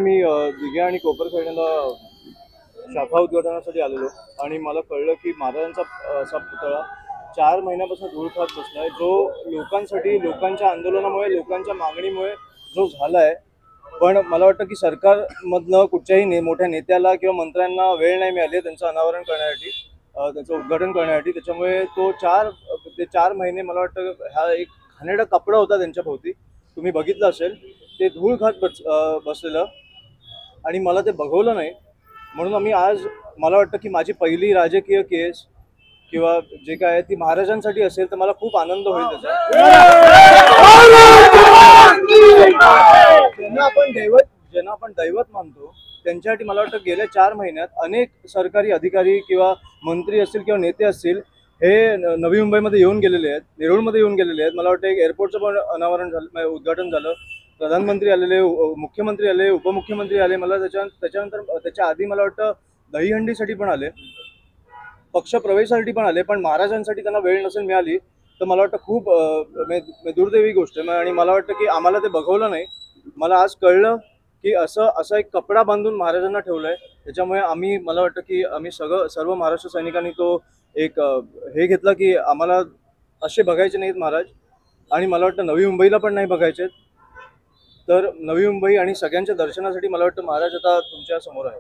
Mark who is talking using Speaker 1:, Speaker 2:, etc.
Speaker 1: निमित्ताने मी दिघे आणि कोपरखैरण्याला शाखा उद्घाटनासाठी आलेलो आणि मला कळलं की महाराजांचा असा पुतळा 4 महिन्यापासून धूळ खात बसलाय, जो लोकांसाठी, लोकांच्या आंदोलनामुळे, लोकांच्या मागणीमुळे जो झालाय. पण मला वाटतं की सरकारमधनं कुठच्याही मोठ्या नेत्याला किंवा मंत्र्यांना वेळ नाही मिळाली त्यांचं अनावरण करण्यासाठी, त्याचं उद्घाटन करण्यासाठी. त्याच्यामुळे ते 4 महिने मला वाटतं हा एक घाणेरडा कपडा होता त्यांच्या भोवती, तुम्ही बघितलं असेल, ते धूळ खात बसलेलं आणि मला ते बघवलं नाही. म्हणून आम्ही आज, मला वाटतं की माझी पहिली राजकीय केस किंवा जे काय आहे ती महाराजांसाठी असेल तर मला खूप आनंद होईल त्याचा. ज्यांना आपण दैवत मानतो त्यांच्यासाठी मला वाटतं गेल्या 4 महिन्यात अनेक सरकारी अधिकारी किंवा मंत्री असतील किंवा नेते असतील, हे नवी मुंबईमध्ये येऊन गेलेले आहेत, नेरूळमध्ये येऊन गेलेले आहेत. मला वाटतं एक एअरपोर्टचं पण अनावरण झालं, उद्घाटन झालं, प्रधानमंत्री आलेले, मुख्यमंत्री आले, उपमुख्यमंत्री आले. मला त्याच्यानंतर त्याच्या आधी मला वाटतं दहीहंडीसाठी पण आले, पक्ष प्रवेशासाठी पण आले. पण महाराजांसाठी त्यांना वेळ नसेल मिळाली तर मला वाटतं खूप दुर्दैवी गोष्ट आहे. आणि मला वाटतं की आम्हाला ते बघवलं नाही. मला आज कळलं की असा एक कपडा बांधून महाराजांना ठेवलाय. त्याच्यामुळे मला वाटतं की आम्ही सर्व महाराष्ट्र सैनिकांनी तो एक हे घेतला की आम्हाला असे बघायचे नाहीत महाराज. आणि मला वाटतं नवी मुंबईला पण नाही बघायचे. तर नवी मुंबई आणि सगळ्यांच्या दर्शनासाठी मला वाटतं महाराज आता तुमच्या समोर आहे.